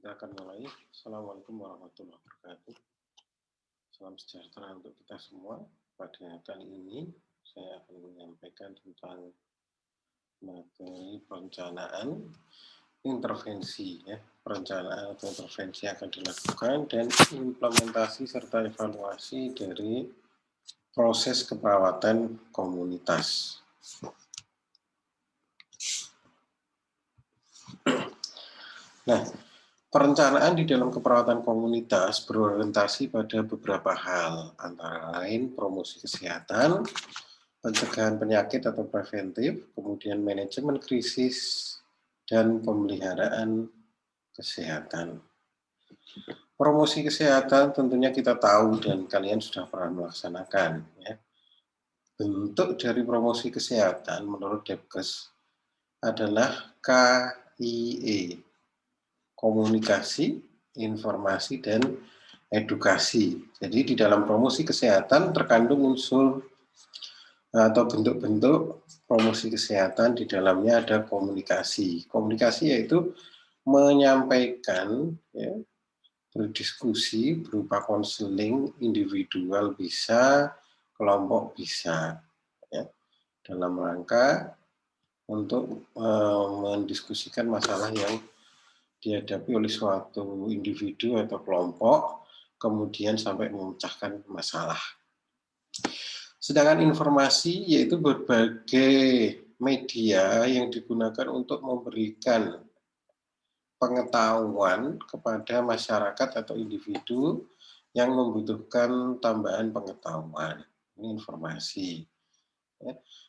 Kita akan mulai. Assalamualaikum warahmatullahi wabarakatuh. Salam sejahtera untuk kita semua. Pada kali ini saya akan menyampaikan tentang materi perencanaan intervensi. Perencanaan atau intervensi akan dilakukan dan implementasi serta evaluasi dari proses keperawatan komunitas. Nah, perencanaan di dalam keperawatan komunitas berorientasi pada beberapa hal, antara lain promosi kesehatan, pencegahan penyakit atau preventif, kemudian manajemen krisis, dan pemeliharaan kesehatan. Promosi kesehatan tentunya kita tahu dan kalian sudah pernah melaksanakan. Bentuk dari promosi kesehatan menurut Depkes adalah KIE. Komunikasi, informasi, dan edukasi. Jadi di dalam promosi kesehatan terkandung unsur atau bentuk-bentuk promosi kesehatan. Di dalamnya ada komunikasi. Komunikasi yaitu menyampaikan, berdiskusi berupa konseling individual bisa, kelompok bisa, dalam rangka untuk mendiskusikan masalah yang dihadapi oleh suatu individu atau kelompok, kemudian sampai memecahkan masalah. Sedangkan informasi yaitu berbagai media yang digunakan untuk memberikan pengetahuan kepada masyarakat atau individu yang membutuhkan tambahan pengetahuan. Ini informasi.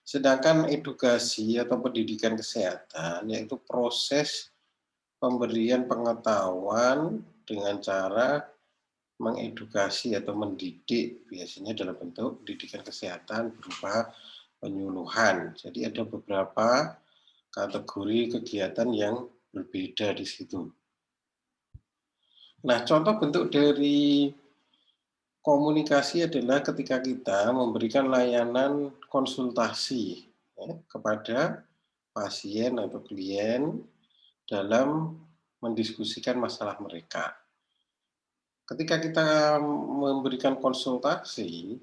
Sedangkan edukasi atau pendidikan kesehatan yaitu proses pemberian pengetahuan dengan cara mengedukasi atau mendidik, biasanya dalam bentuk pendidikan kesehatan berupa penyuluhan. Jadi ada beberapa kategori kegiatan yang berbeda di situ. Nah, contoh bentuk dari komunikasi adalah ketika kita memberikan layanan konsultasi kepada pasien atau klien dalam mendiskusikan masalah mereka. Ketika kita memberikan konsultasi,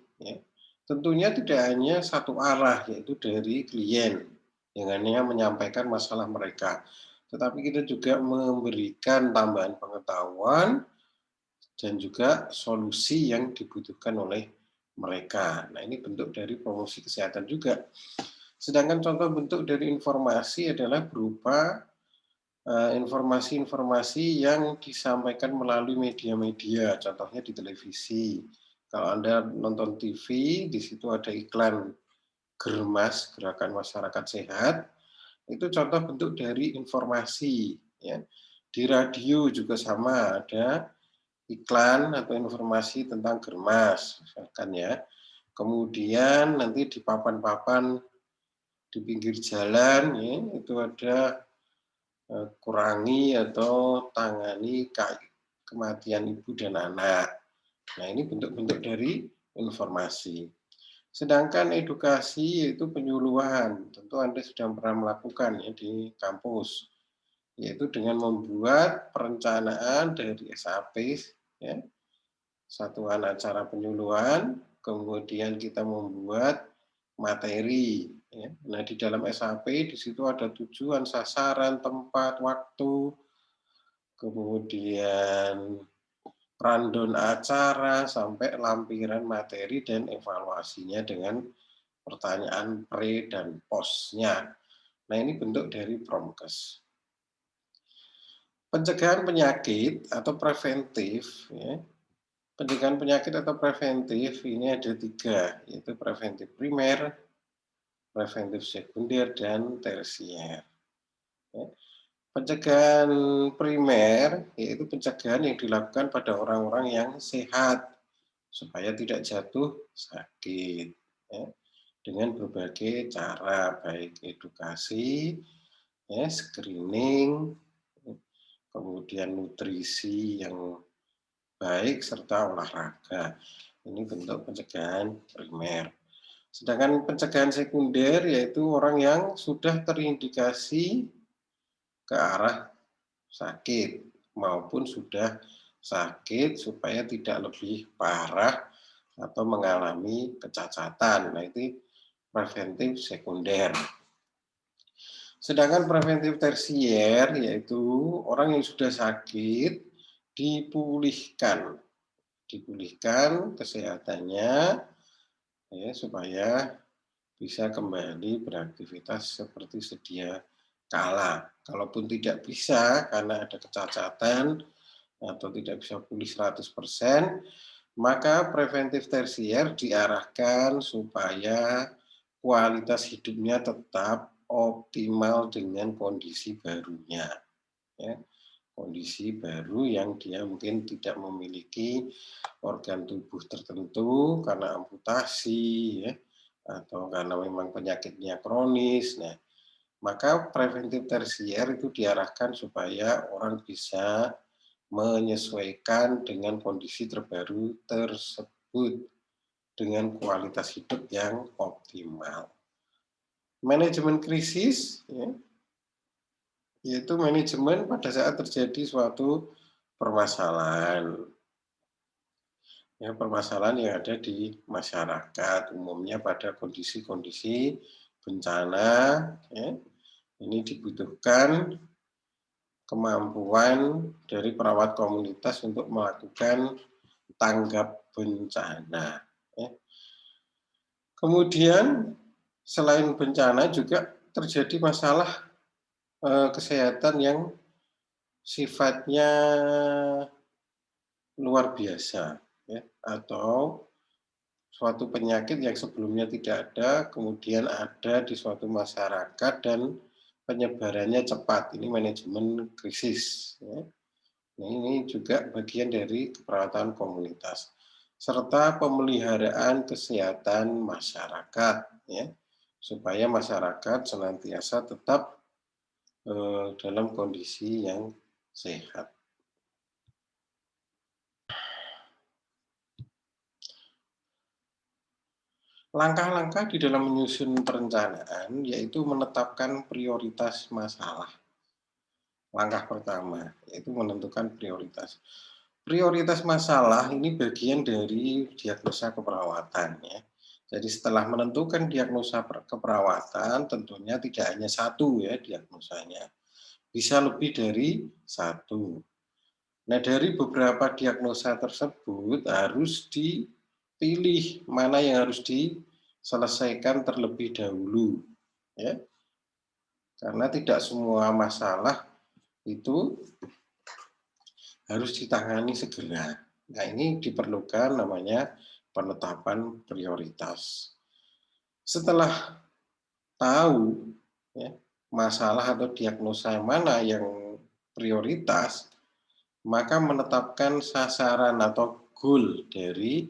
tentunya tidak hanya satu arah, yaitu dari klien yang hanya menyampaikan masalah mereka, tetapi kita juga memberikan tambahan pengetahuan dan juga solusi yang dibutuhkan oleh mereka. Nah, ini bentuk dari promosi kesehatan juga. Sedangkan contoh bentuk dari informasi adalah berupa informasi-informasi yang disampaikan melalui media-media, contohnya di televisi. Kalau Anda nonton TV, di situ ada iklan Germas, Gerakan Masyarakat Sehat, itu contoh bentuk dari informasi. Di radio juga sama, ada iklan atau informasi tentang Germas, misalkan ya. Kemudian nanti di papan-papan di pinggir jalan, itu ada kurangi atau tangani kematian ibu dan anak. Nah, ini bentuk-bentuk dari informasi. Sedangkan edukasi yaitu penyuluhan. Tentu Anda sudah pernah melakukan di kampus, yaitu dengan membuat perencanaan dari SAP, satuan acara penyuluhan, kemudian kita membuat materi. Nah, di dalam SAP di situ ada tujuan, sasaran, tempat, waktu, kemudian rundown acara, sampai lampiran materi dan evaluasinya dengan pertanyaan pre dan postnya. Nah, ini bentuk dari promkes. Pencegahan penyakit atau preventif, pencegahan penyakit atau preventif ini ada 3, yaitu preventif primer, preventif sekunder, dan tersier. Pencegahan primer yaitu pencegahan yang dilakukan pada orang-orang yang sehat supaya tidak jatuh sakit dengan berbagai cara, baik edukasi, screening, kemudian nutrisi yang baik, serta olahraga. Ini bentuk pencegahan primer. Sedangkan pencegahan sekunder yaitu orang yang sudah terindikasi ke arah sakit. maupun sudah sakit supaya tidak lebih parah atau mengalami kecacatan. Nah, itu preventif sekunder. Sedangkan preventif tersier yaitu orang yang sudah sakit dipulihkan, kesehatannya ya supaya bisa kembali beraktivitas seperti sedia kala. Kalaupun tidak bisa karena ada kecacatan atau tidak bisa pulih 100%, maka preventif tersier diarahkan supaya kualitas hidupnya tetap optimal dengan kondisi barunya. Ya. Kondisi baru yang dia mungkin tidak memiliki organ tubuh tertentu karena amputasi, ya, atau karena memang penyakitnya kronis. Nah, maka preventif tersier itu diarahkan supaya orang bisa menyesuaikan dengan kondisi terbaru tersebut dengan kualitas hidup yang optimal. Manajemen krisis, ya, yaitu manajemen pada saat terjadi suatu permasalahan. Ya, permasalahan yang ada di masyarakat, umumnya pada kondisi-kondisi bencana, ya, ini dibutuhkan kemampuan dari perawat komunitas untuk melakukan tanggap bencana. Ya. Kemudian selain bencana juga terjadi masalah kesehatan yang sifatnya luar biasa, ya, atau suatu penyakit yang sebelumnya tidak ada, kemudian ada di suatu masyarakat dan penyebarannya cepat. Ini manajemen krisis. Ya. Nah, ini juga bagian dari keperawatan komunitas serta pemeliharaan kesehatan masyarakat, ya, supaya masyarakat senantiasa tetap dalam kondisi yang sehat. Langkah-langkah di dalam menyusun perencanaan yaitu menetapkan prioritas masalah. Langkah pertama yaitu menentukan prioritas. Prioritas masalah ini bagian dari diagnosa keperawatan, ya. Jadi setelah menentukan diagnosa keperawatan, tentunya tidak hanya satu ya diagnosanya, bisa lebih dari satu. Nah, dari beberapa diagnosa tersebut harus dipilih mana yang harus diselesaikan terlebih dahulu, ya. Karena tidak semua masalah itu harus ditangani segera. Nah, ini diperlukan namanya penetapan prioritas. Setelah tahu ya, masalah atau diagnosa mana yang prioritas, maka menetapkan sasaran atau goal dari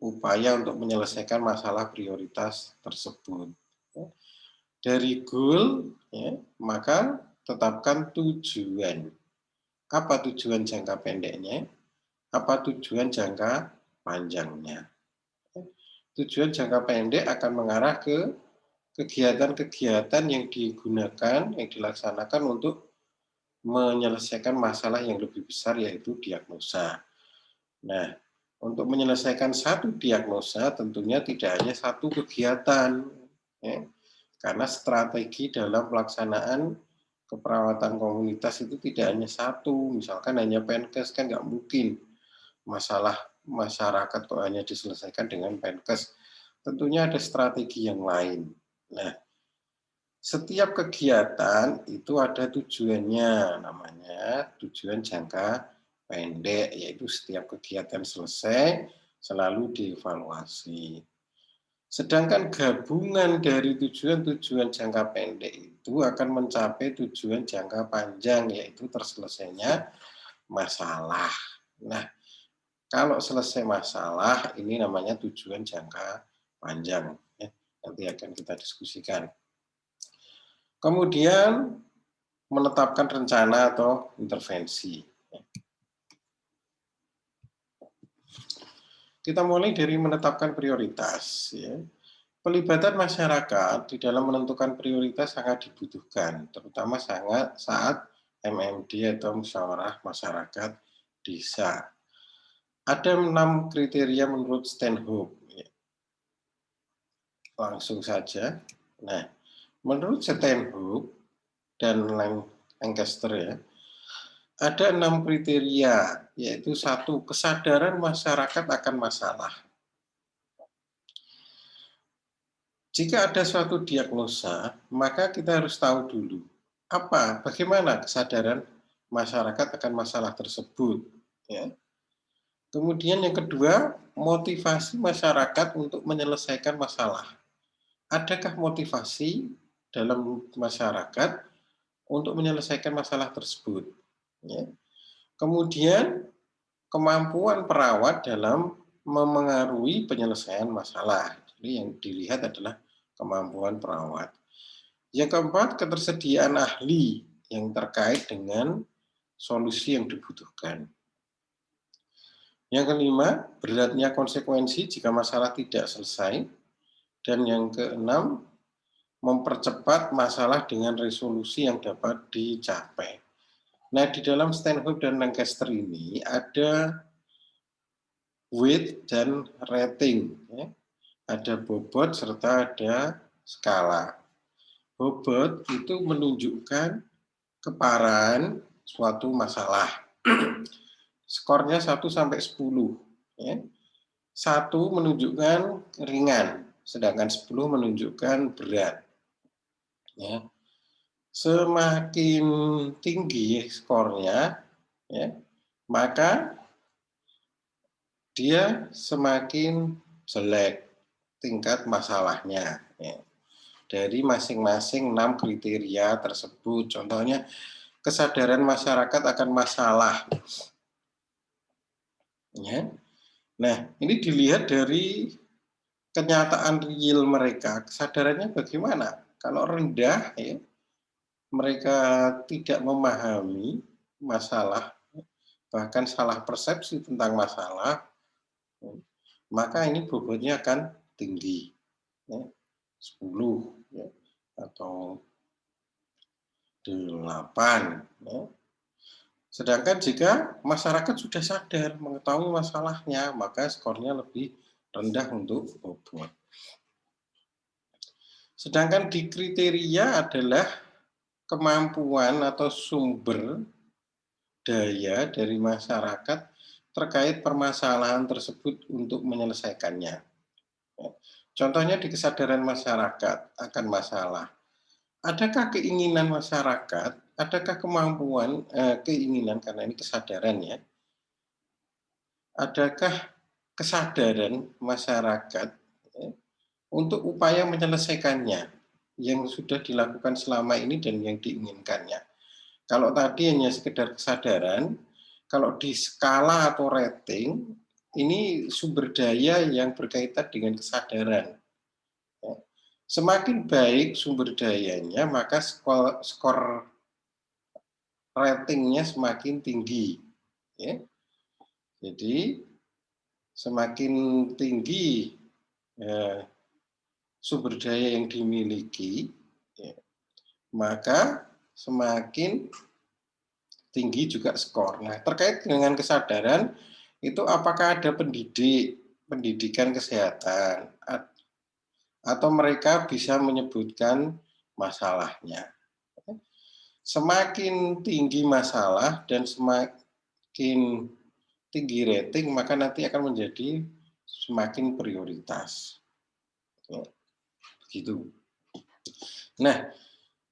upaya untuk menyelesaikan masalah prioritas tersebut. Dari goal, ya, maka tetapkan tujuan. Apa tujuan jangka pendeknya? Apa tujuan jangka panjangnya? Tujuan jangka pendek akan mengarah ke kegiatan-kegiatan yang digunakan, yang dilaksanakan untuk menyelesaikan masalah yang lebih besar yaitu diagnosa. Nah, untuk menyelesaikan satu diagnosa tentunya tidak hanya satu kegiatan, ya, karena strategi dalam pelaksanaan keperawatan komunitas itu tidak hanya satu, misalkan hanya Penkes kan nggak mungkin masalah masyarakat kok hanya diselesaikan dengan Penkes. Tentunya ada strategi yang lain. Nah, setiap kegiatan itu ada tujuannya, namanya tujuan jangka pendek, yaitu setiap kegiatan selesai selalu dievaluasi. Sedangkan gabungan dari tujuan-tujuan jangka pendek itu akan mencapai tujuan jangka panjang, yaitu terselesainya masalah. Nah, kalau selesai masalah, ini namanya tujuan jangka panjang. Ya. Nanti akan kita diskusikan. Kemudian menetapkan rencana atau intervensi. Kita mulai dari menetapkan prioritas. Ya. Pelibatan masyarakat di dalam menentukan prioritas sangat dibutuhkan, terutama saat MMD atau musyawarah masyarakat desa. Ada 6 kriteria menurut Stanhope. Langsung saja. Nah, menurut Stanhope dan Lancaster ya, ada 6 kriteria, yaitu 1, kesadaran masyarakat akan masalah. Jika ada suatu diagnosa, maka kita harus tahu dulu, bagaimana kesadaran masyarakat akan masalah tersebut. Ya. Kemudian yang kedua, motivasi masyarakat untuk menyelesaikan masalah. Adakah motivasi dalam masyarakat untuk menyelesaikan masalah tersebut? Ya. Kemudian, kemampuan perawat dalam memengaruhi penyelesaian masalah. Jadi yang dilihat adalah kemampuan perawat. Yang keempat, ketersediaan ahli yang terkait dengan solusi yang dibutuhkan. Yang kelima, beratnya konsekuensi jika masalah tidak selesai. Dan yang keenam, mempercepat masalah dengan resolusi yang dapat dicapai. Nah, di dalam Stanhope dan Lancaster ini ada weight dan rating. Ya. Ada bobot serta ada skala. Bobot itu menunjukkan keparahan suatu masalah. Skornya 1 sampai 10. Ya. 1 menunjukkan ringan, sedangkan 10 menunjukkan berat. Ya. Semakin tinggi skornya, ya, maka dia semakin jelek tingkat masalahnya. Ya. Dari masing-masing 6 kriteria tersebut. Contohnya, kesadaran masyarakat akan masalah. Ya. Nah, ini dilihat dari kenyataan real mereka. Kesadarannya bagaimana? Kalau rendah, ya, mereka tidak memahami masalah, bahkan salah persepsi tentang masalah, maka ini bobotnya akan tinggi. Ya. 10 ya, atau 8. Ya. Sedangkan jika masyarakat sudah sadar mengetahui masalahnya, maka skornya lebih rendah untuk bobot. Sedangkan di kriteria adalah kemampuan atau sumber daya dari masyarakat terkait permasalahan tersebut untuk menyelesaikannya. Contohnya di kesadaran masyarakat akan masalah. Adakah keinginan masyarakat, adakah kemampuan, keinginan, karena ini kesadaran ya, adakah kesadaran masyarakat ya, untuk upaya menyelesaikannya yang sudah dilakukan selama ini dan yang diinginkannya. Kalau tadi hanya sekedar kesadaran, kalau di skala atau rating, ini sumber daya yang berkaitan dengan kesadaran. Ya. Semakin baik sumber dayanya, maka skor ratingnya semakin tinggi. Ya. Jadi semakin tinggi sumber daya yang dimiliki, ya, maka semakin tinggi juga skor. Nah, terkait dengan kesadaran, itu apakah ada pendidikan kesehatan, atau mereka bisa menyebutkan masalahnya. Semakin tinggi masalah dan semakin tinggi rating, maka nanti akan menjadi semakin prioritas. Ya, begitu. Nah,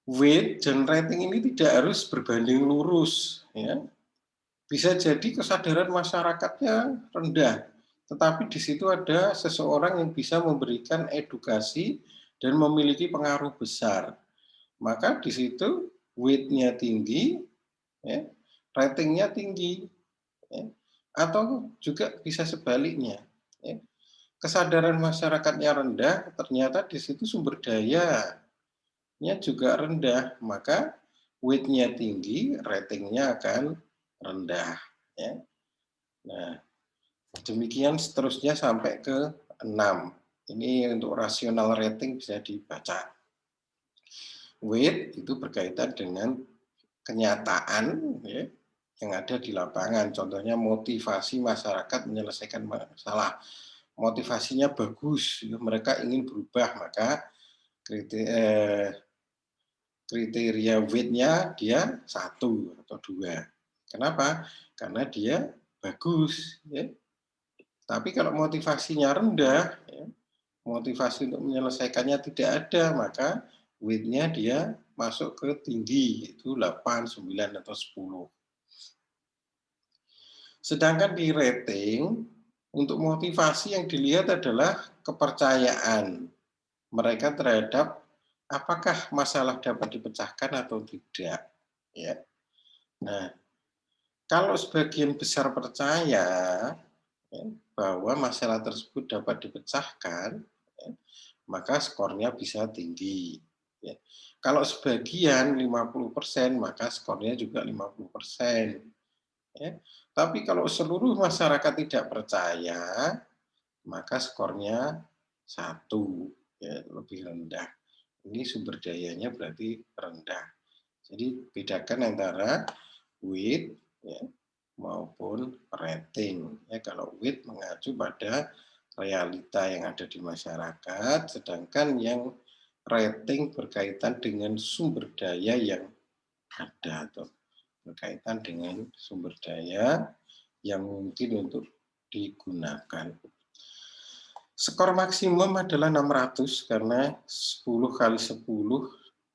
weight dan rating ini tidak harus berbanding lurus. Ya. Bisa jadi kesadaran masyarakatnya rendah, tetapi di situ ada seseorang yang bisa memberikan edukasi dan memiliki pengaruh besar. Maka di situ weight-nya tinggi, ya, ratingnya tinggi, ya, atau juga bisa sebaliknya. Ya. Kesadaran masyarakatnya rendah, ternyata di situ sumber dayanya juga rendah, maka weight-nya tinggi, ratingnya akan rendah. Ya. Nah, demikian seterusnya sampai ke 6. Ini untuk rasional rating bisa dibaca. Weight itu berkaitan dengan kenyataan ya, yang ada di lapangan. Contohnya motivasi masyarakat menyelesaikan masalah. Motivasinya bagus, ya, mereka ingin berubah, maka kriteria weight-nya dia 1 atau 2. Kenapa? Karena dia bagus. Ya. Tapi kalau motivasinya rendah, ya, motivasi untuk menyelesaikannya tidak ada, maka weight-nya dia masuk ke tinggi, itu 8, 9, atau 10. Sedangkan di rating, untuk motivasi yang dilihat adalah kepercayaan mereka terhadap apakah masalah dapat dipecahkan atau tidak. Ya. Nah, kalau sebagian besar percaya ya, bahwa masalah tersebut dapat dipecahkan, ya, maka skornya bisa tinggi. Ya. Kalau sebagian 50%, maka skornya juga 50%. Ya. Tapi kalau seluruh masyarakat tidak percaya, maka skornya 1, ya, lebih rendah. Ini sumber dayanya berarti rendah. Jadi bedakan antara weight ya, maupun rating. Ya, kalau weight mengacu pada realita yang ada di masyarakat, sedangkan yang rating berkaitan dengan sumber daya yang ada atau berkaitan dengan sumber daya yang mungkin untuk digunakan. Skor maksimum adalah 600 karena 10 kali 10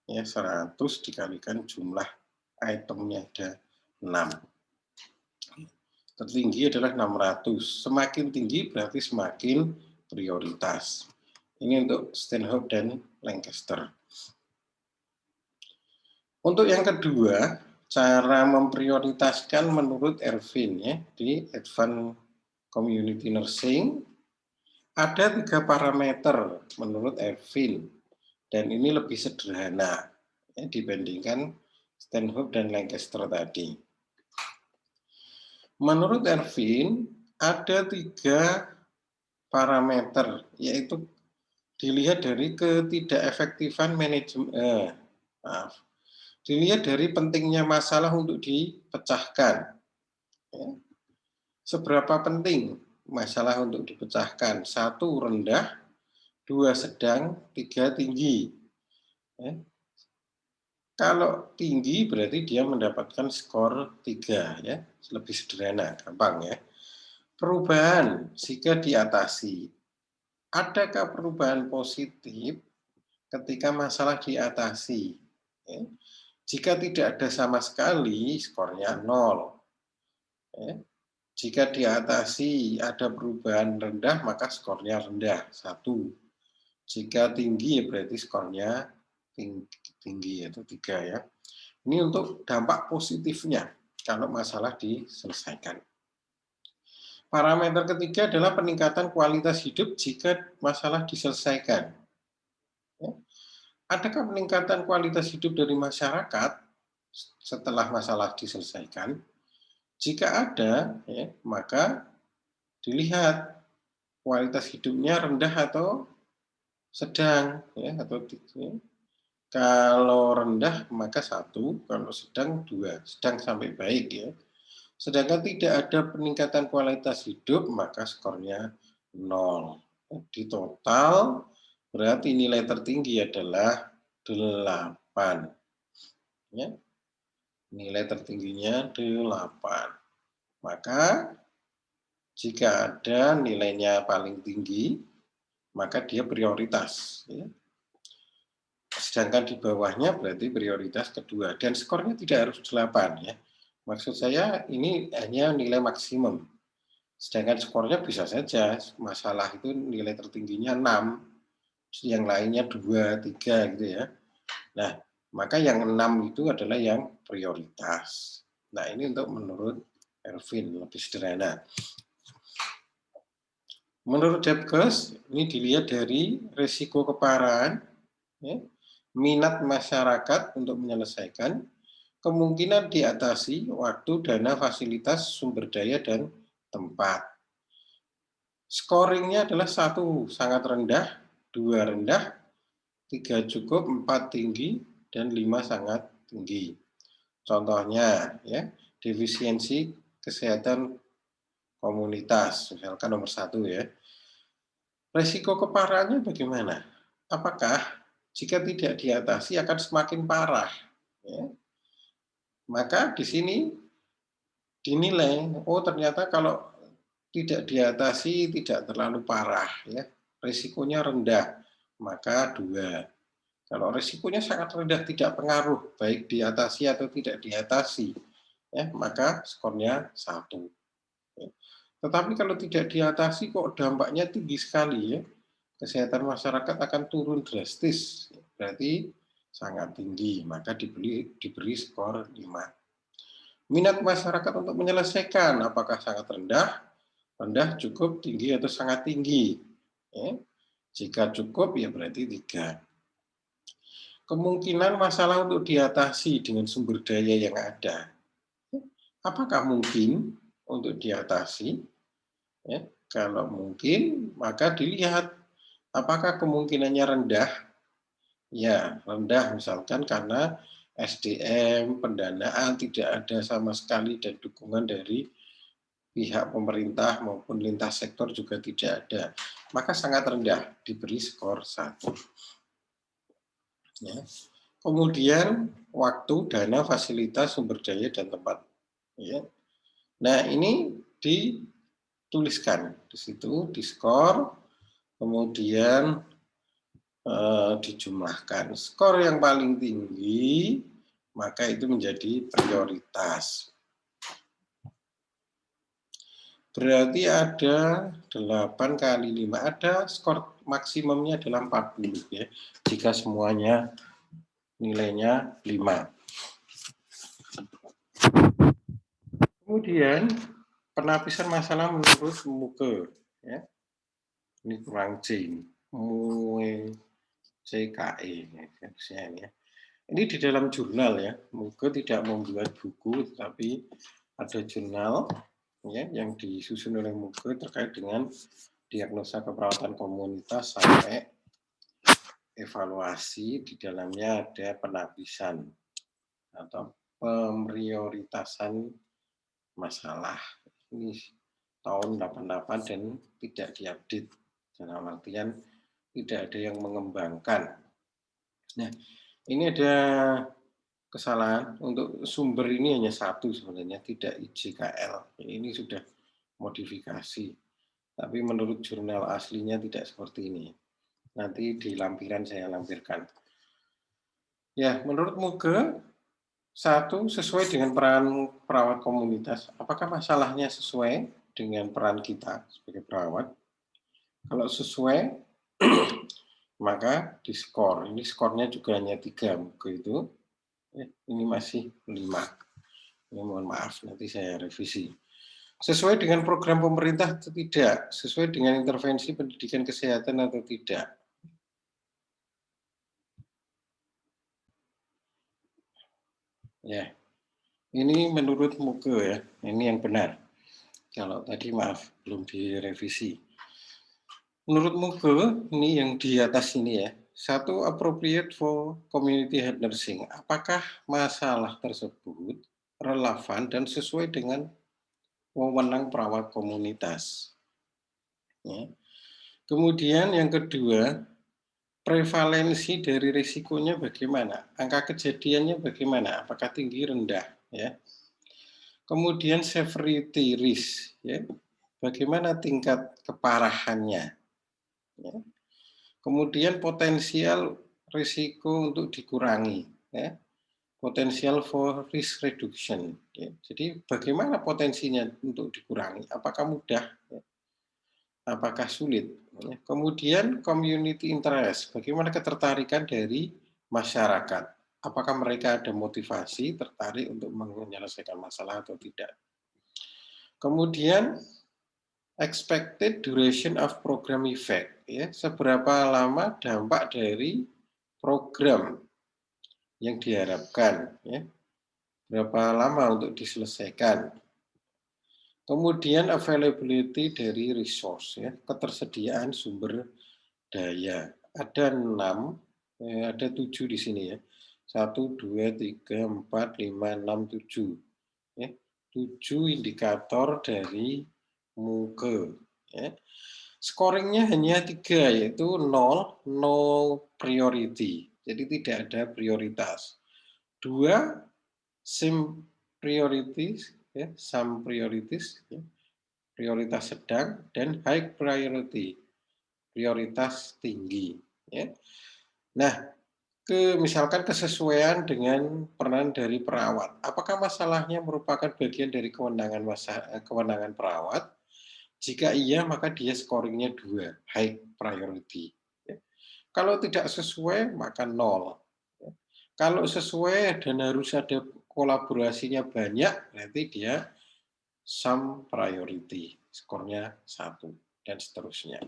ya 100 dikalikan jumlah itemnya ada 6. Tertinggi adalah 600. Semakin tinggi berarti semakin prioritas. Ini untuk Stanhope dan Lancaster. Untuk yang kedua, cara memprioritaskan menurut Ervin ya di Advanced Community Nursing ada 3 parameter menurut Ervin dan ini lebih sederhana ya, dibandingkan Stanhope dan Lancaster tadi. Menurut Ervin ada 3 parameter yaitu dilihat dari ketidakefektifan manajemen. Dilihat dari pentingnya masalah untuk dipecahkan. Ya. Seberapa penting masalah untuk dipecahkan? 1 rendah, 2 sedang, 3 tinggi. Ya. Kalau tinggi berarti dia mendapatkan skor 3 ya, lebih sederhana, gampang ya. Perubahan jika diatasi. Adakah perubahan positif ketika masalah diatasi? Ya. Jika tidak ada sama sekali, skornya 0. Ya. Jika diatasi ada perubahan rendah, maka skornya rendah, 1. Jika tinggi, berarti skornya tinggi, yaitu 3 ya. Ini untuk dampak positifnya kalau masalah diselesaikan. Parameter ketiga adalah peningkatan kualitas hidup jika masalah diselesaikan. Ya. Adakah peningkatan kualitas hidup dari masyarakat setelah masalah diselesaikan? Jika ada, ya, maka dilihat kualitas hidupnya rendah atau sedang, ya, atau ya. Kalau rendah maka 1, kalau sedang 2, sedang sampai baik ya. Sedangkan tidak ada peningkatan kualitas hidup maka skornya 0. Di total berarti nilai tertinggi adalah 8. Ya. Nilai tertingginya 8. Maka jika ada nilainya paling tinggi, maka dia prioritas. Ya. Sedangkan di bawahnya berarti prioritas kedua. Dan skornya tidak harus 8. Ya. Maksud saya ini hanya nilai maksimum. Sedangkan skornya bisa saja masalah itu nilai tertingginya 6, yang lainnya 2, 3 gitu ya. Nah, maka yang 6 itu adalah yang prioritas. Nah, ini untuk menurut Ervin, lebih sederhana. Menurut Debkes, ini dilihat dari risiko keparahan, ya, minat masyarakat untuk menyelesaikan, kemungkinan diatasi, waktu, dana, fasilitas, sumber daya, dan tempat. Scoringnya adalah 1 sangat rendah, 2 rendah, 3 cukup, 4 tinggi, dan 5 sangat tinggi. Contohnya, ya, defisiensi kesehatan komunitas, misalkan nomor 1 ya. Resiko keparahannya bagaimana? Apakah jika tidak diatasi akan semakin parah? Ya. Maka di sini dinilai, oh ternyata kalau tidak diatasi tidak terlalu parah, ya, risikonya rendah, maka 2. Kalau risikonya sangat rendah tidak pengaruh, baik diatasi atau tidak diatasi, ya, maka skornya 1. Ya. Tetapi kalau tidak diatasi kok dampaknya tinggi sekali ya, kesehatan masyarakat akan turun drastis, berarti sangat tinggi, maka diberi skor 5. Minat masyarakat untuk menyelesaikan, apakah sangat rendah, rendah, cukup, tinggi, atau sangat tinggi? Ya. Jika cukup, ya berarti 3. Kemungkinan masalah untuk diatasi dengan sumber daya yang ada. Apakah mungkin untuk diatasi? Ya, kalau mungkin, maka dilihat apakah kemungkinannya rendah. Ya, rendah misalkan karena SDM, pendanaan tidak ada sama sekali dan dukungan dari pihak pemerintah maupun lintas sektor juga tidak ada. Maka sangat rendah, diberi skor 1. Ya. Kemudian waktu, dana, fasilitas, sumber daya, dan tempat. Ya. Nah, ini dituliskan di situ, di skor, kemudian dijumlahkan. Skor yang paling tinggi, maka itu menjadi prioritas. Berarti ada 8 kali 5, ada skor maksimumnya adalah 40 ya, jika semuanya nilainya 5. Kemudian penapisan masalah menurut Muke ya. Ini kurang C ini. CKE ya. Ini di dalam jurnal ya. Muke tidak membuat buku, tapi ada jurnal ya yang disusun oleh Muke terkait dengan diagnosa keperawatan komunitas sampai evaluasi. Di dalamnya ada penapisan atau pemprioritasan masalah. Ini tahun 88 dan tidak diupdate. Dalam artian tidak ada yang mengembangkan. Nah, ini ada kesalahan. Untuk sumber ini hanya 1 sebenarnya, tidak IJKL. Ini sudah modifikasi. Tapi menurut jurnal aslinya tidak seperti ini. Nanti di lampiran saya lampirkan. Ya, menurut Muke, 1, sesuai dengan peran perawat komunitas. Apakah masalahnya sesuai dengan peran kita sebagai perawat? Kalau sesuai, maka diskor. Ini skornya juga hanya 3, Muke itu. Ini masih 5. Ini mohon maaf, nanti saya revisi. Sesuai dengan program pemerintah atau tidak? Sesuai dengan intervensi pendidikan kesehatan atau tidak? Ya, ini menurut Muke ya, ini yang benar. Kalau tadi maaf, belum direvisi. Menurut Muke, ini yang di atas ini ya, 1, appropriate for community health nursing. Apakah masalah tersebut relevan dan sesuai dengan wewenang perawat komunitas? Ya. Kemudian yang kedua, prevalensi dari risikonya bagaimana? Angka kejadiannya bagaimana? Apakah tinggi, rendah? Ya. Kemudian severity risk, ya. Bagaimana tingkat keparahannya? Ya. Kemudian potensial risiko untuk dikurangi, ya. Potensial for risk reduction. Ya. Jadi bagaimana potensinya untuk dikurangi? Apakah mudah? Ya. Apakah sulit? Ya. Kemudian community interest. Bagaimana ketertarikan dari masyarakat? Apakah mereka ada motivasi tertarik untuk menyelesaikan masalah atau tidak? Kemudian expected duration of program effect, ya, seberapa lama dampak dari program yang diharapkan, ya, berapa lama untuk diselesaikan. Kemudian availability dari resource, ya, ketersediaan sumber daya. Ada 6, ada 7 di sini ya. 1, 2, 3, 4, 5, 6, 7. Ya. 7 indikator dari Muke. Ya. Scoringnya hanya 3, yaitu 0, no priority. Jadi tidak ada prioritas. 2, sim priorities, ya, some priorities, ya, prioritas sedang, dan high priority, prioritas tinggi. Ya. Nah, misalkan kesesuaian dengan peran dari perawat. Apakah masalahnya merupakan bagian dari kewenangan perawat? Jika iya, maka dia scoringnya 2, high priority. Ya. Kalau tidak sesuai, maka 0. Ya. Kalau sesuai dan harus ada kolaborasinya banyak, berarti dia some priority, skornya 1, dan seterusnya.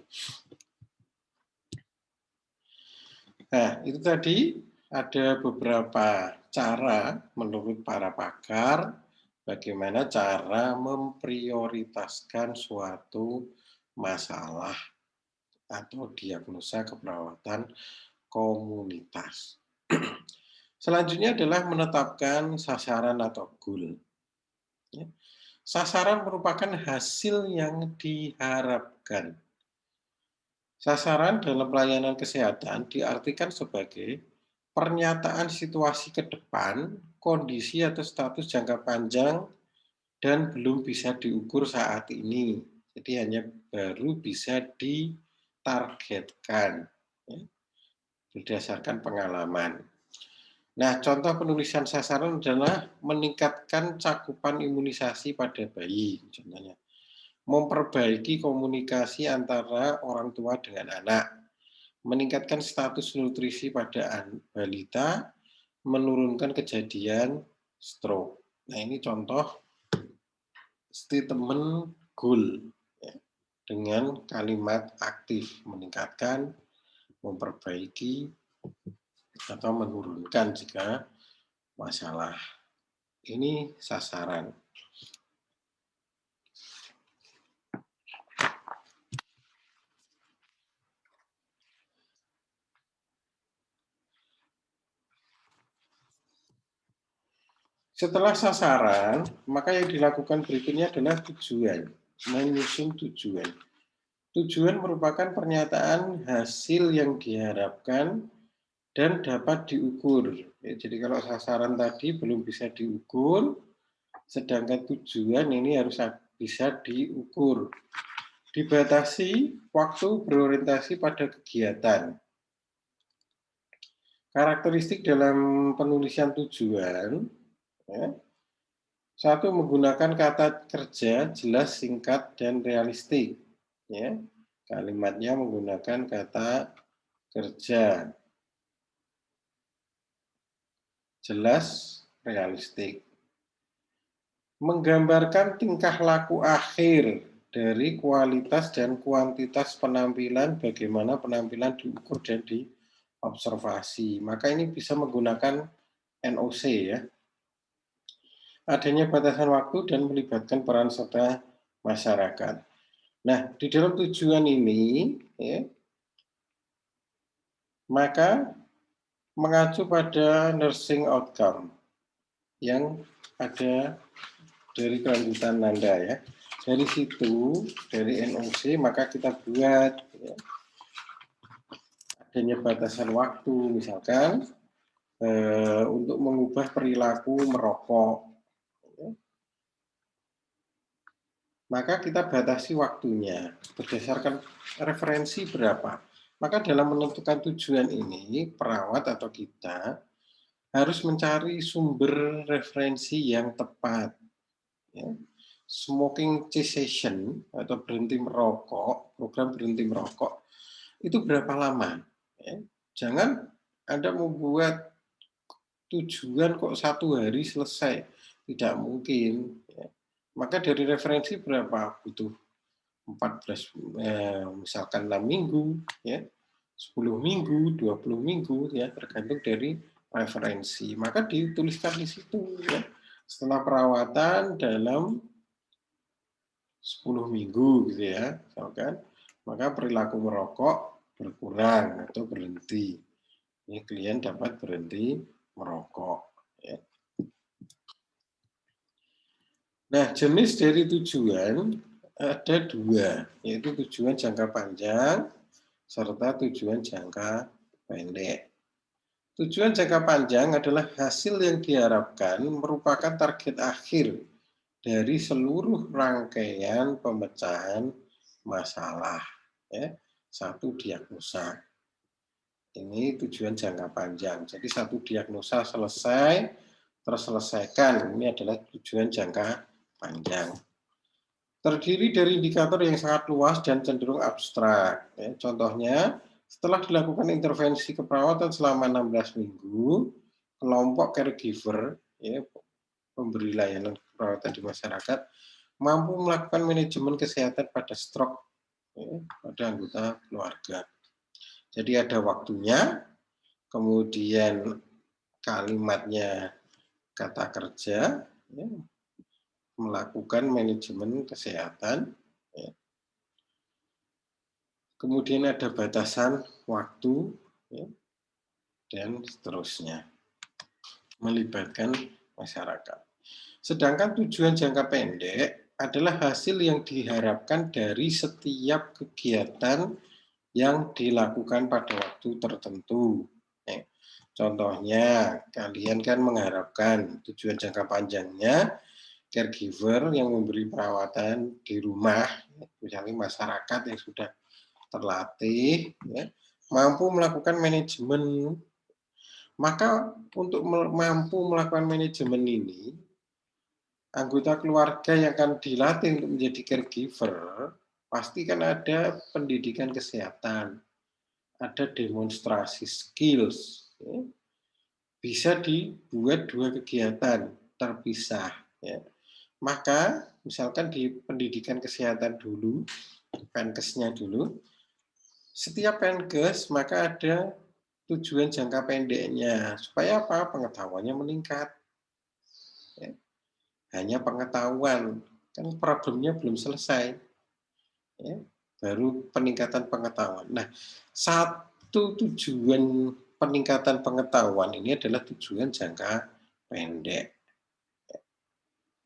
Nah, itu tadi ada beberapa cara menurut para pakar bagaimana cara memprioritaskan suatu masalah atau diagnosa keperawatan komunitas. Selanjutnya adalah menetapkan sasaran atau goal. Ya. Sasaran merupakan hasil yang diharapkan. Sasaran dalam pelayanan kesehatan diartikan sebagai pernyataan situasi ke depan, kondisi atau status jangka panjang, dan belum bisa diukur saat ini. Jadi hanya baru bisa ditargetkan, ya, berdasarkan pengalaman. Nah, contoh penulisan sasaran adalah meningkatkan cakupan imunisasi pada bayi, contohnya. Memperbaiki komunikasi antara orang tua dengan anak. Meningkatkan status nutrisi pada balita, menurunkan kejadian stroke. Nah, ini contoh statement goal, ya, dengan kalimat aktif, meningkatkan, memperbaiki, atau menurunkan jika masalah. Ini sasaran. Setelah sasaran, maka yang dilakukan berikutnya adalah tujuan, menyusun tujuan. Tujuan merupakan pernyataan hasil yang diharapkan dan dapat diukur. Ya, jadi kalau sasaran tadi belum bisa diukur, sedangkan tujuan ini harus bisa diukur. Dibatasi waktu berorientasi pada kegiatan. Karakteristik dalam penulisan tujuan, ya, 1, menggunakan kata kerja jelas, singkat, dan realistik. Ya. Kalimatnya menggunakan kata kerja jelas, realistik. Menggambarkan tingkah laku akhir dari kualitas dan kuantitas penampilan, bagaimana penampilan diukur dan diobservasi. Maka ini bisa menggunakan NOC, ya. Adanya batasan waktu dan melibatkan peran serta masyarakat. Nah, di dalam tujuan ini, ya, maka mengacu pada nursing outcome yang ada dari kelanjutan Nanda, ya. Dari situ, dari NOC, maka kita buat, ya, adanya batasan waktu, misalkan untuk mengubah perilaku merokok. Ya. Maka kita batasi waktunya berdasarkan referensi berapa. Maka dalam menentukan tujuan ini, perawat atau kita harus mencari sumber referensi yang tepat. Ya. Smoking cessation atau berhenti merokok, program berhenti merokok, itu berapa lama? Ya. Jangan Anda membuat tujuan kok 1 hari selesai, tidak mungkin. Ya. Maka dari referensi berapa? Butuh 14, misalkan 6 minggu, ya, 10 minggu, 20 minggu, ya, tergantung dari referensi. Maka dituliskan di situ, ya, setelah perawatan dalam 10 minggu, gitu ya, misalkan, maka perilaku merokok berkurang atau berhenti. Ini klien dapat berhenti merokok. Ya. Nah, jenis dari tujuan ada dua, yaitu tujuan jangka panjang serta tujuan jangka pendek. Tujuan jangka panjang adalah hasil yang diharapkan merupakan target akhir dari seluruh rangkaian pemecahan masalah. Ya, satu diagnosa. Ini tujuan jangka panjang. Jadi satu diagnosa selesai, terselesaikan. Ini adalah tujuan jangka panjang. Terdiri dari indikator yang sangat luas dan cenderung abstrak. Ya, contohnya, setelah dilakukan intervensi keperawatan selama 16 minggu, kelompok caregiver, ya, pemberi layanan keperawatan di masyarakat, mampu melakukan manajemen kesehatan pada stroke, ya, pada anggota keluarga. Jadi ada waktunya, kemudian kalimatnya kata kerja, ya, melakukan manajemen kesehatan, ya. Kemudian ada batasan waktu, ya, dan seterusnya, melibatkan masyarakat. Sedangkan tujuan jangka pendek adalah hasil yang diharapkan dari setiap kegiatan yang dilakukan pada waktu tertentu. Contohnya, kalian kan mengharapkan tujuan jangka panjangnya caregiver yang memberi perawatan di rumah, misalnya masyarakat yang sudah terlatih, ya, mampu melakukan manajemen. Maka untuk mampu melakukan manajemen ini, anggota keluarga yang akan dilatih untuk menjadi caregiver, pasti kan ada pendidikan kesehatan, ada demonstrasi skills, ya. Bisa dibuat dua kegiatan terpisah. Ya. Maka misalkan di pendidikan kesehatan dulu, Penkesnya dulu, setiap Penkes maka ada tujuan jangka pendeknya. Supaya apa? Pengetahuannya meningkat. Ya. Hanya pengetahuan, kan problemnya belum selesai. Ya. Baru peningkatan pengetahuan. Nah, satu tujuan peningkatan pengetahuan ini adalah tujuan jangka pendek.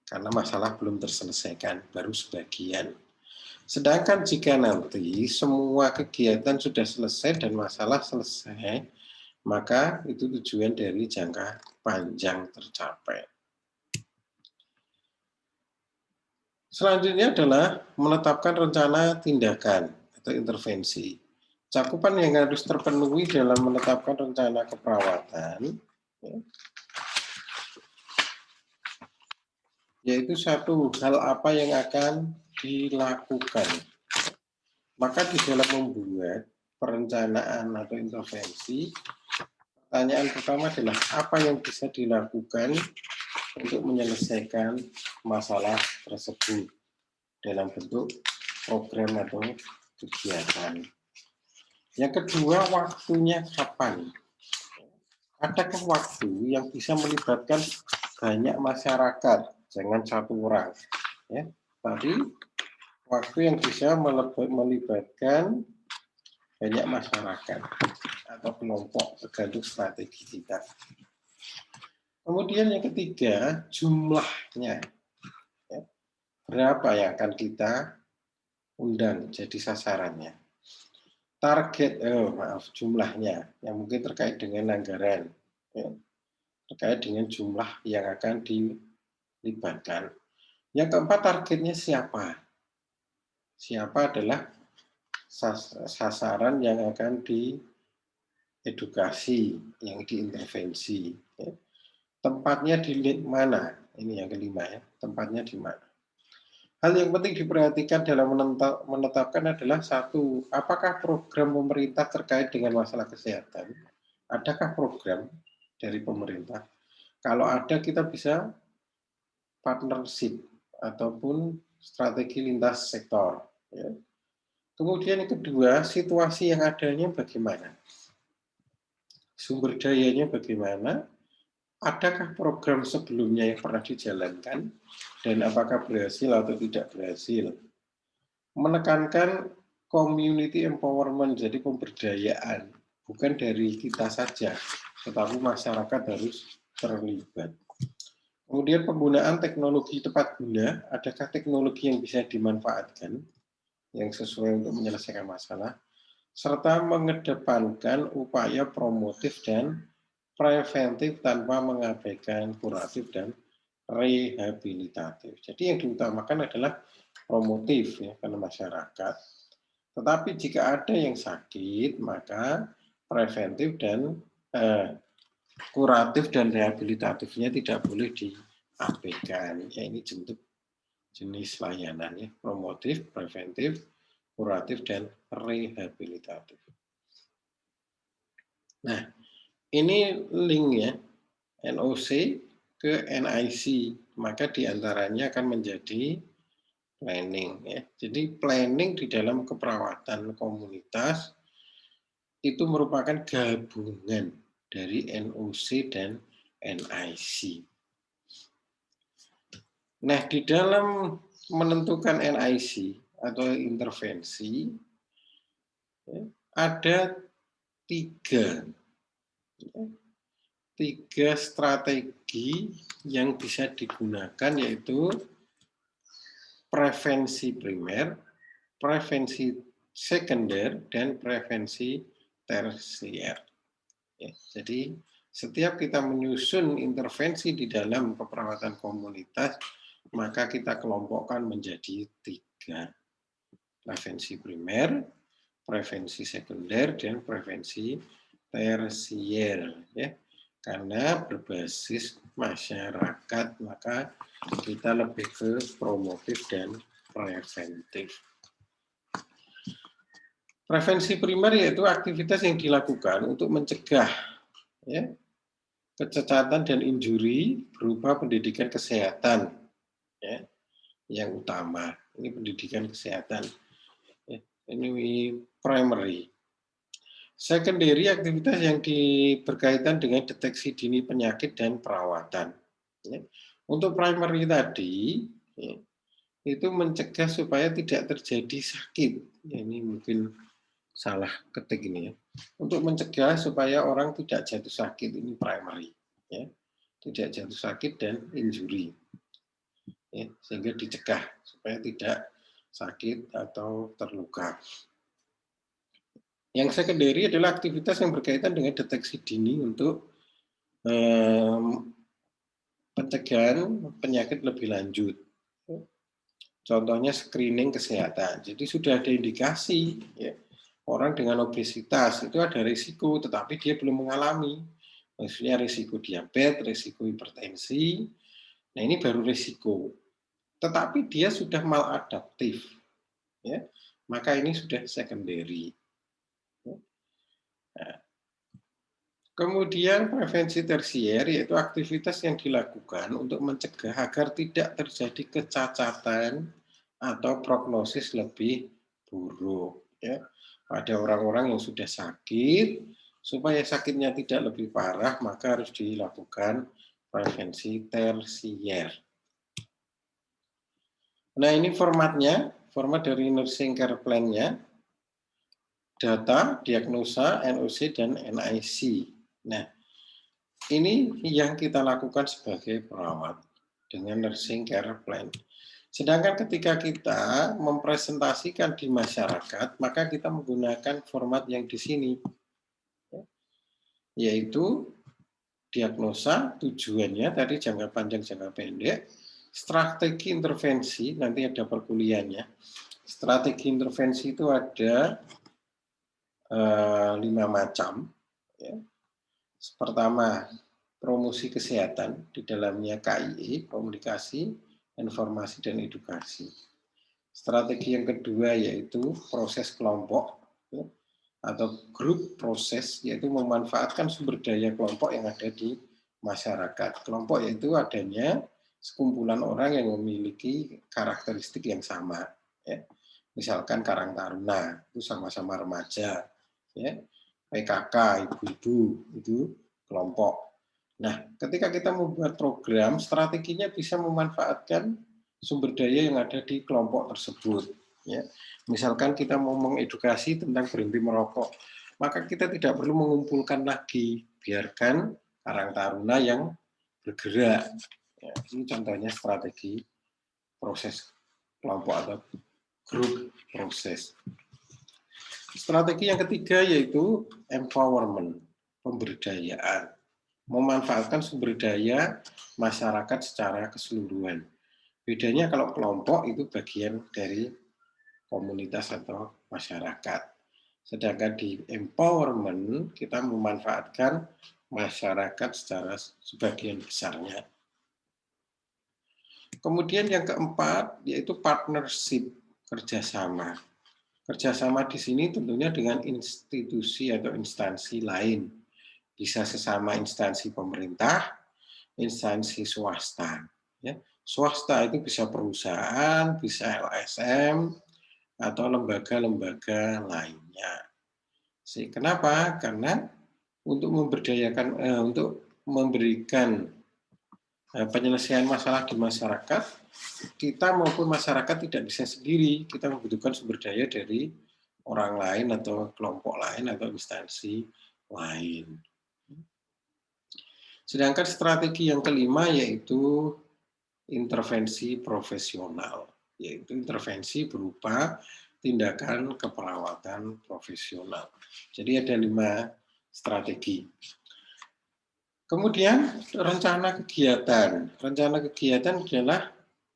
Karena masalah belum terselesaikan, baru sebagian. Sedangkan jika nanti semua kegiatan sudah selesai dan masalah selesai, maka itu tujuan dari jangka panjang tercapai. Selanjutnya adalah menetapkan rencana tindakan atau intervensi. Cakupan yang harus terpenuhi dalam menetapkan rencana keperawatan, ya, yaitu satu, hal apa yang akan dilakukan. Maka di dalam membuat perencanaan atau intervensi, pertanyaan pertama adalah apa yang bisa dilakukan untuk menyelesaikan masalah tersebut dalam bentuk program atau kegiatan. Yang kedua, waktunya kapan? Adakah waktu yang bisa melibatkan banyak masyarakat, jangan satu orang. Ya, tadi waktu yang bisa melibatkan banyak masyarakat atau kelompok, tergantung strategi kita. Kemudian yang ketiga, jumlahnya. Ya, berapa yang akan kita undang jadi sasarannya. Target, jumlahnya, yang mungkin terkait dengan anggaran. Ya, terkait dengan jumlah yang akan dilibatkan. Yang keempat, targetnya siapa? Siapa adalah sasaran yang akan diedukasi, yang diintervensi. Ya. Tempatnya di mana? Ini yang kelima ya, tempatnya di mana. Hal yang penting diperhatikan dalam menetapkan adalah satu, apakah program pemerintah terkait dengan masalah kesehatan? Adakah program dari pemerintah? Kalau ada, kita bisa partnership ataupun strategi lintas sektor. Ya. Kemudian yang kedua, situasi yang adanya bagaimana? Sumber dayanya bagaimana? Adakah program sebelumnya yang pernah dijalankan dan apakah berhasil atau tidak berhasil? Menekankan community empowerment, jadi pemberdayaan, bukan dari kita saja. tetapi masyarakat harus terlibat. Kemudian penggunaan teknologi tepat guna, adakah teknologi yang bisa dimanfaatkan yang sesuai untuk menyelesaikan masalah, serta mengedepankan upaya promotif dan preventif tanpa mengabaikan kuratif dan rehabilitatif. Jadi yang diutamakan adalah promotif ya karena masyarakat. Tetapi jika ada yang sakit, maka preventif dan kuratif dan rehabilitatifnya tidak boleh diabaikan. Ya, ini jenis layanan ya, promotif, preventif, kuratif, dan rehabilitatif. Nah, ini linknya NOC ke NIC, maka diantaranya akan menjadi planning. Ya. Jadi planning di dalam keperawatan komunitas itu merupakan gabungan dari NOC dan NIC. Nah, di dalam menentukan NIC atau intervensi, ya, ada tiga strategi yang bisa digunakan, yaitu prevensi primer, prevensi sekunder, dan prevensi tersier. Ya, jadi setiap kita menyusun intervensi di dalam keperawatan komunitas, maka kita kelompokkan menjadi 3. Prevensi primer, prevensi sekunder, dan prevensi tersier. Ya. Karena berbasis masyarakat, maka kita lebih ke promotif dan preventif. Prevensi primer yaitu aktivitas yang dilakukan untuk mencegah ya, kecacatan dan injuri berupa pendidikan kesehatan ya, yang utama. Ini pendidikan kesehatan. Ya, ini primary. Secondary aktivitas yang berkaitan dengan deteksi dini penyakit dan perawatan. Ya. Untuk primary tadi, ya, itu mencegah supaya tidak terjadi sakit. Ya, ini mungkin salah ketik ini ya. Untuk mencegah supaya orang tidak jatuh sakit, ini primary. Ya. Tidak jatuh sakit dan injury. Ya, sehingga dicegah supaya tidak sakit atau terluka. Yang secondary adalah aktivitas yang berkaitan dengan deteksi dini untuk pencegahan penyakit lebih lanjut. Contohnya screening kesehatan. Jadi sudah ada indikasi ya, orang dengan obesitas itu ada risiko, tetapi dia belum mengalami. Maksudnya risiko diabetes, risiko hipertensi. Nah ini baru risiko. Tetapi dia sudah maladaptif. Ya, maka ini sudah secondary. Nah, kemudian prevensi tersier yaitu aktivitas yang dilakukan untuk mencegah agar tidak terjadi kecacatan atau prognosis lebih buruk. Ya. Pada orang-orang yang sudah sakit, supaya sakitnya tidak lebih parah, maka harus dilakukan prevensi tersier. Nah ini formatnya, format dari nursing care plan-nya, data, diagnosa, NOC, dan NIC. Nah, ini yang kita lakukan sebagai perawat dengan nursing care plan. Sedangkan ketika kita mempresentasikan di masyarakat, maka kita menggunakan format yang di sini, yaitu diagnosa, tujuannya tadi jangka panjang, jangka pendek, strategi intervensi, nanti ada perkuliahannya. Strategi intervensi itu ada 5 macam. Ya. Pertama, promosi kesehatan, di dalamnya KIE, komunikasi, informasi, dan edukasi. Strategi yang kedua yaitu proses kelompok, ya, atau grup proses, yaitu memanfaatkan sumber daya kelompok yang ada di masyarakat. Kelompok yaitu adanya sekumpulan orang yang memiliki karakteristik yang sama. Ya. Misalkan Karang Taruna, itu sama-sama remaja. Ya. PKK, ibu-ibu, itu kelompok. Nah, ketika kita membuat program, strateginya bisa memanfaatkan sumber daya yang ada di kelompok tersebut. Ya. Misalkan kita mau mengedukasi tentang berhenti merokok, maka kita tidak perlu mengumpulkan lagi, biarkan Karang Taruna yang bergerak. Ya, ini contohnya strategi proses kelompok atau grup proses. Strategi yang ketiga yaitu empowerment, pemberdayaan. Memanfaatkan sumber daya masyarakat secara keseluruhan. Bedanya kalau kelompok itu bagian dari komunitas atau masyarakat. Sedangkan di empowerment kita memanfaatkan masyarakat secara sebagian besarnya. Kemudian yang keempat yaitu partnership, kerjasama. Kerjasama di sini tentunya dengan institusi atau instansi lain. Bisa sesama instansi pemerintah, instansi swasta. Ya. Swasta itu bisa perusahaan, bisa LSM, atau lembaga-lembaga lainnya. Kenapa? Karena untuk untuk memberikan penyelesaian masalah di masyarakat, kita maupun masyarakat tidak bisa sendiri. Kita membutuhkan sumber daya dari orang lain atau kelompok lain atau instansi lain. Sedangkan strategi yang kelima yaitu intervensi profesional, yaitu intervensi berupa tindakan keperawatan profesional. Jadi ada 5 strategi. Kemudian rencana kegiatan. Rencana kegiatan adalah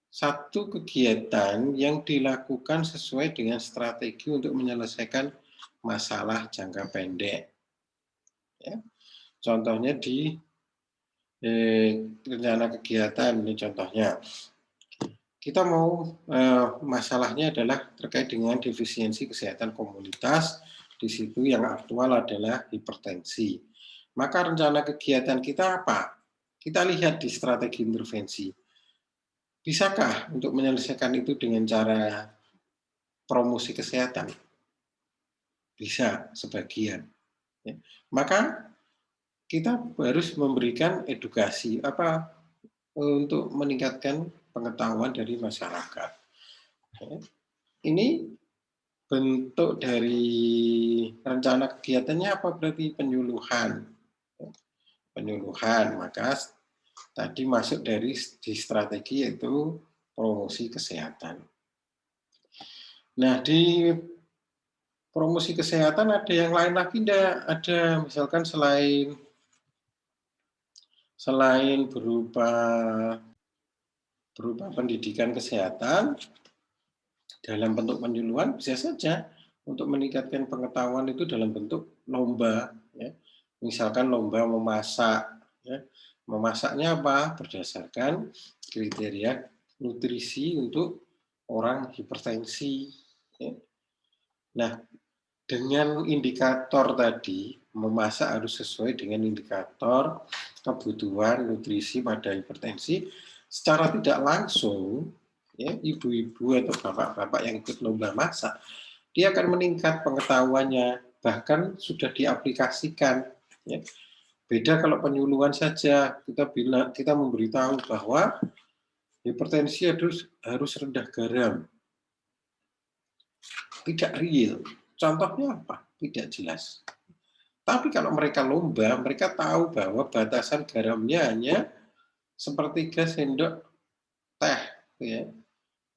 satu kegiatan yang dilakukan sesuai dengan strategi untuk menyelesaikan masalah jangka pendek. Ya. Contohnya di rencana kegiatan, ini contohnya. Kita mau masalahnya adalah terkait dengan defisiensi kesehatan komunitas, di situ yang aktual adalah hipertensi. Maka rencana kegiatan kita apa? Kita lihat di strategi intervensi. Bisakah untuk menyelesaikan itu dengan cara promosi kesehatan? Bisa, sebagian. Ya. Maka kita harus memberikan edukasi untuk meningkatkan pengetahuan dari masyarakat. Ya. Ini bentuk dari rencana kegiatannya apa? Berarti penyuluhan. Ya. Penyuluhan, maka tadi masuk di strategi yaitu promosi kesehatan. Nah, di promosi kesehatan ada yang lain lagi enggak? Ada misalkan selain berupa pendidikan kesehatan dalam bentuk penyuluhan, bisa saja untuk meningkatkan pengetahuan itu dalam bentuk lomba. Ya. Misalkan lomba memasak. Ya. Memasaknya apa? Berdasarkan kriteria nutrisi untuk orang hipertensi. Ya. Nah, dengan indikator tadi, memasak harus sesuai dengan indikator kebutuhan nutrisi pada hipertensi, secara tidak langsung, ya, ibu-ibu atau bapak-bapak yang ikut lomba masak, dia akan meningkat pengetahuannya, bahkan sudah diaplikasikan. Ya. Beda kalau penyuluhan saja, kita memberitahu bahwa hipertensi harus rendah garam. Tidak real. Contohnya apa? Tidak jelas. Tapi kalau mereka lomba, mereka tahu bahwa batasan garamnya hanya sepertiga sendok teh, ya,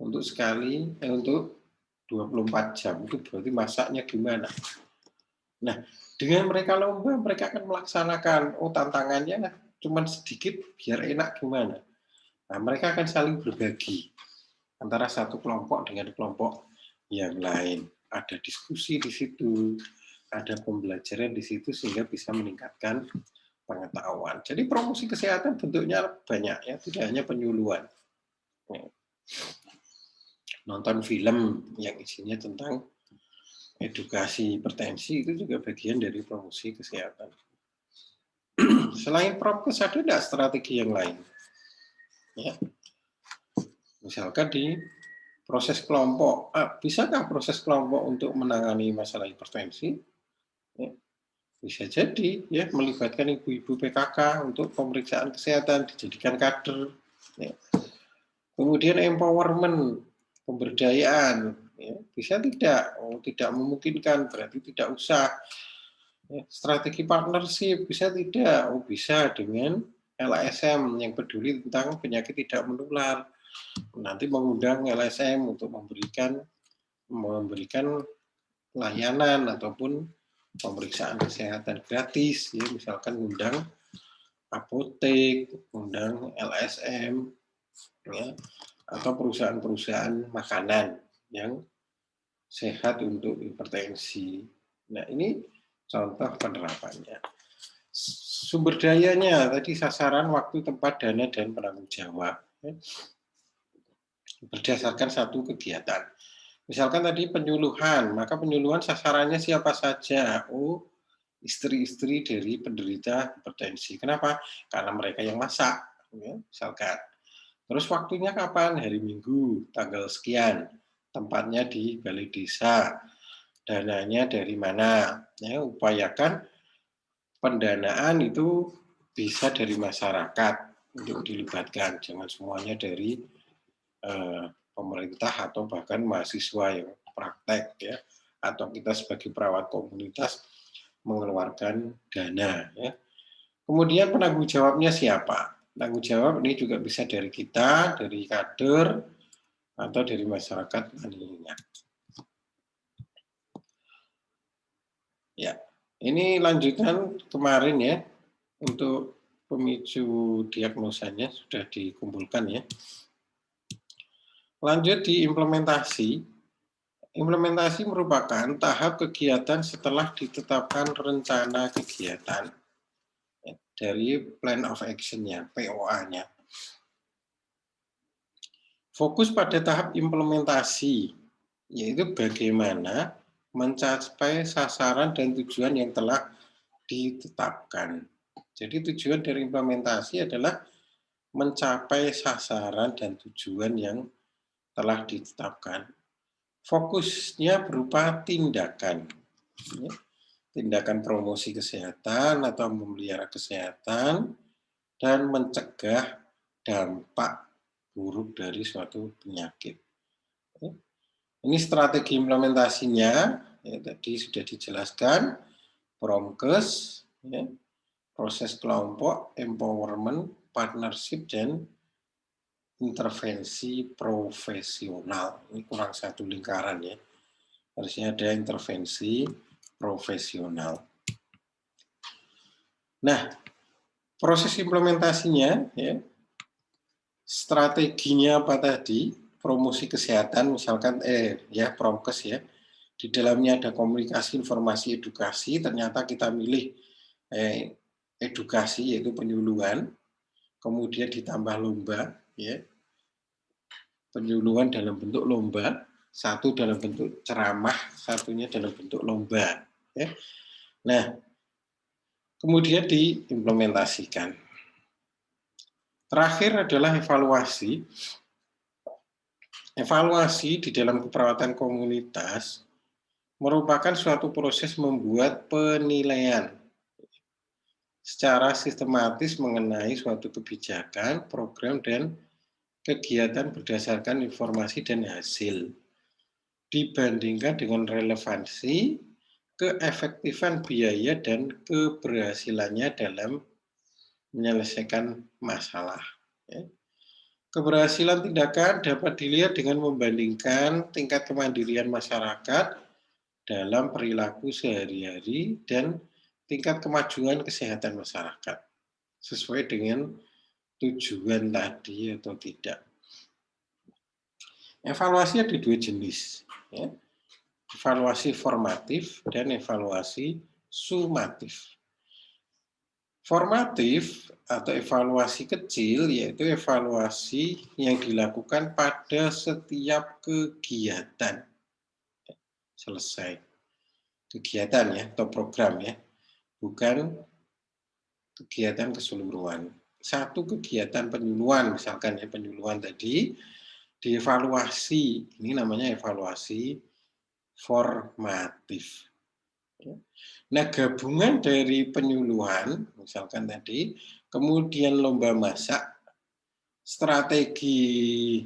untuk 24 jam. Itu berarti masaknya gimana? Nah, dengan mereka lomba, mereka akan melaksanakan, tantangannya cuma sedikit biar enak gimana. Nah, mereka akan saling berbagi antara satu kelompok dengan kelompok yang lain. Ada diskusi di situ, ada pembelajaran di situ sehingga bisa meningkatkan pengetahuan. Jadi promosi kesehatan bentuknya banyak ya, tidak hanya penyuluhan. Nonton film yang isinya tentang edukasi hipertensi itu juga bagian dari promosi kesehatan. Selain prokes ada tidak strategi yang lain? Ya. Misalkan di proses kelompok, bisakah proses kelompok untuk menangani masalah hipertensi? Ya. Bisa jadi ya melibatkan ibu-ibu PKK untuk pemeriksaan kesehatan, dijadikan kader. Ya. Kemudian empowerment, pemberdayaan, ya. Bisa tidak? Tidak memungkinkan, berarti tidak usah. Ya, strategi partnership bisa tidak? Oh, bisa dengan LSM yang peduli tentang penyakit tidak menular. Nanti mengundang LSM untuk memberikan layanan ataupun pemeriksaan kesehatan gratis, ya, misalkan undang apotek, undang LSM, ya, atau perusahaan-perusahaan makanan yang sehat untuk hipertensi. Nah, ini contoh penerapannya. Sumber dayanya tadi sasaran, waktu, tempat, dana, dan penanggung jawab. Ya, berdasarkan satu kegiatan. Misalkan tadi penyuluhan, maka penyuluhan sasarannya siapa saja? Oh, istri-istri dari penderita hipertensi. Kenapa? Karena mereka yang masak, ya, misalkan. Terus waktunya kapan? Hari Minggu, tanggal sekian. Tempatnya di balai desa. Dananya dari mana? Ya, upayakan pendanaan itu bisa dari masyarakat untuk dilibatkan, jangan semuanya dari pemerintah atau bahkan mahasiswa yang praktek, ya, atau kita sebagai perawat komunitas mengeluarkan dana, ya. Kemudian penanggung jawabnya siapa? Penanggung jawab ini juga bisa dari kita, dari kader, atau dari masyarakat lainnya. Ya, ini lanjutan kemarin ya, untuk pemicu diagnosanya sudah dikumpulkan ya. Lanjut di implementasi. Implementasi merupakan tahap kegiatan setelah ditetapkan rencana kegiatan dari plan of action-nya, POA-nya. Fokus pada tahap implementasi, yaitu bagaimana mencapai sasaran dan tujuan yang telah ditetapkan. Jadi tujuan dari implementasi adalah mencapai sasaran dan tujuan yang telah ditetapkan. Fokusnya berupa tindakan, ya, tindakan promosi kesehatan atau memelihara kesehatan, dan mencegah dampak buruk dari suatu penyakit. Ya. Ini strategi implementasinya, ya, tadi sudah dijelaskan, promkes, ya, proses kelompok, empowerment, partnership, dan intervensi profesional. Ini kurang satu lingkaran ya. Harusnya ada intervensi profesional. Nah, proses implementasinya, ya, strateginya apa tadi? Promosi kesehatan, misalkan ya promkes ya. Di dalamnya ada komunikasi, informasi, edukasi. Ternyata kita milih edukasi, yaitu penyuluhan. Kemudian ditambah lomba, ya. Penyuluhan dalam bentuk lomba, satu dalam bentuk ceramah, satunya dalam bentuk lomba. Ya. Nah, kemudian diimplementasikan. Terakhir adalah evaluasi. Evaluasi di dalam keperawatan komunitas merupakan suatu proses membuat penilaian secara sistematis mengenai suatu kebijakan, program, dan kegiatan berdasarkan informasi dan hasil, dibandingkan dengan relevansi, keefektifan biaya, dan keberhasilannya dalam menyelesaikan masalah. Ya. Keberhasilan tindakan dapat dilihat dengan membandingkan tingkat kemandirian masyarakat dalam perilaku sehari-hari dan tingkat kemajuan kesehatan masyarakat sesuai dengan tujuan tadi atau tidak. Evaluasi ada dua jenis, ya. Evaluasi formatif dan evaluasi sumatif. Formatif atau evaluasi kecil yaitu evaluasi yang dilakukan pada setiap kegiatan. Selesai. Kegiatan ya atau program ya, bukan kegiatan keseluruhan. Satu kegiatan penyuluhan, misalkan ya penyuluhan tadi, dievaluasi. Ini namanya evaluasi formatif. Nah, gabungan dari penyuluhan, misalkan tadi, kemudian lomba masak, strategi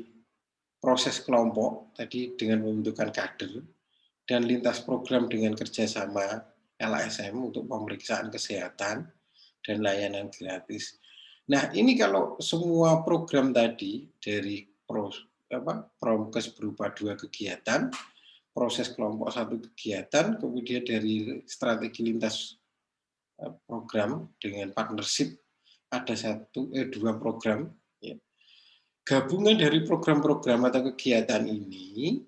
proses kelompok, tadi dengan membentukkan kader, dan lintas program dengan kerjasama LSM untuk pemeriksaan kesehatan dan layanan gratis. Nah, ini kalau semua program tadi dari Promkes berupa 2 kegiatan, proses kelompok 1 kegiatan, kemudian dari strategi lintas program dengan partnership ada 2 program, ya. Gabungan dari program-program atau kegiatan ini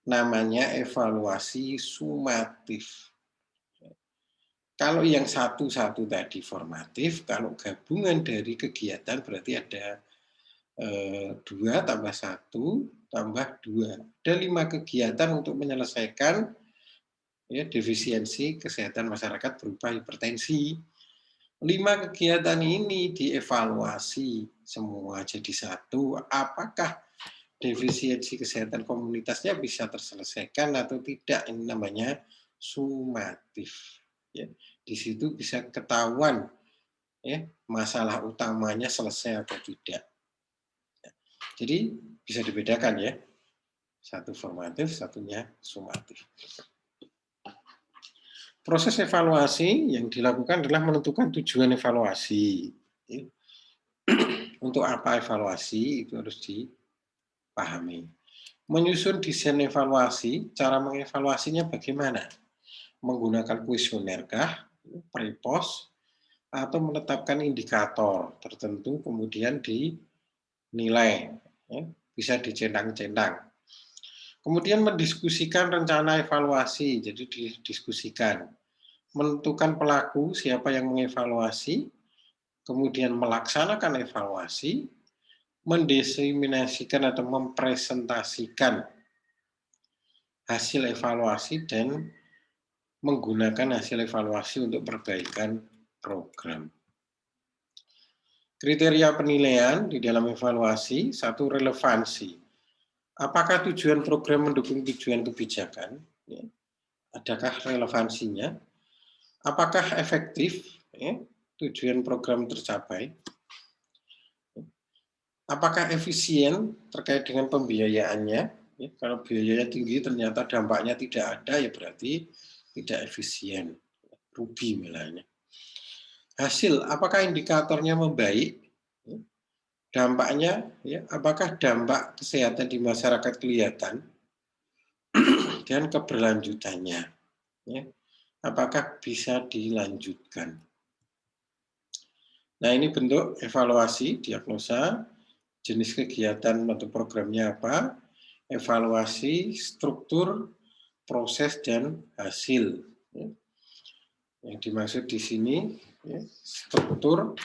namanya evaluasi sumatif. Kalau yang satu-satu tadi formatif, kalau gabungan dari kegiatan berarti ada 2 tambah 1 tambah 2. Ada 5 kegiatan untuk menyelesaikan ya, defisiensi kesehatan masyarakat berupa hipertensi. 5 kegiatan ini dievaluasi semua jadi satu. Apakah defisiensi kesehatan komunitasnya bisa terselesaikan atau tidak? Ini namanya sumatif. Ya, di situ bisa ketahuan ya masalah utamanya selesai atau tidak. Jadi bisa dibedakan ya, satu formatif, satunya sumatif. Proses evaluasi yang dilakukan adalah menentukan tujuan evaluasi. Untuk apa evaluasi itu harus dipahami. Menyusun desain evaluasi, cara mengevaluasinya bagaimana? Menggunakan kuesioner kah, pre-post, atau menetapkan indikator tertentu kemudian dinilai, ya, bisa dicentang-centang. Kemudian mendiskusikan rencana evaluasi, jadi didiskusikan. Menentukan pelaku, siapa yang mengevaluasi, kemudian melaksanakan evaluasi, mendiseminasikan atau mempresentasikan hasil evaluasi dan menggunakan hasil evaluasi untuk perbaikan program. Kriteria penilaian di dalam evaluasi, 1 relevansi. Apakah tujuan program mendukung tujuan kebijakan? Ya. Adakah relevansinya? Apakah efektif? Ya, tujuan program tercapai? Apakah efisien terkait dengan pembiayaannya? Ya, kalau biayanya tinggi ternyata dampaknya tidak ada, ya berarti tidak efisien, rugi misalnya. Hasil, apakah indikatornya membaik? Ya. Dampaknya, ya, apakah dampak kesehatan di masyarakat kelihatan? Dan keberlanjutannya, ya, apakah bisa dilanjutkan? Nah, ini bentuk evaluasi, diagnosa, jenis kegiatan atau programnya apa, evaluasi, struktur, proses, dan hasil. Ya. Yang dimaksud di sini ya, struktur,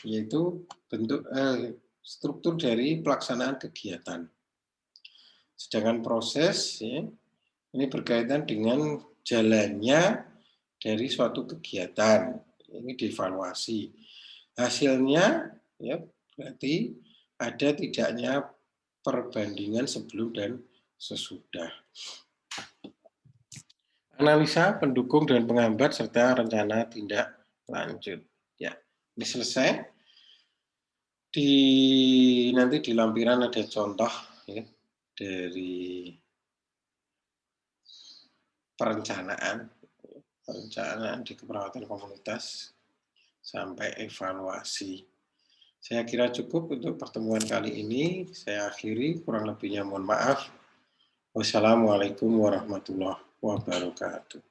yaitu bentuk struktur dari pelaksanaan kegiatan. Sedangkan proses ya, ini berkaitan dengan jalannya dari suatu kegiatan. Ini dievaluasi. Hasilnya ya berarti ada tidaknya perbandingan sebelum dan sesudah. Analisa, pendukung dan penghambat serta rencana tindak lanjut. Ya, ini selesai. Nanti di lampiran ada contoh ya, dari perencanaan di keperawatan komunitas sampai evaluasi. Saya kira cukup untuk pertemuan kali ini. Saya akhiri, kurang lebihnya mohon maaf. Wassalamualaikum warahmatullahi wabarakatuh.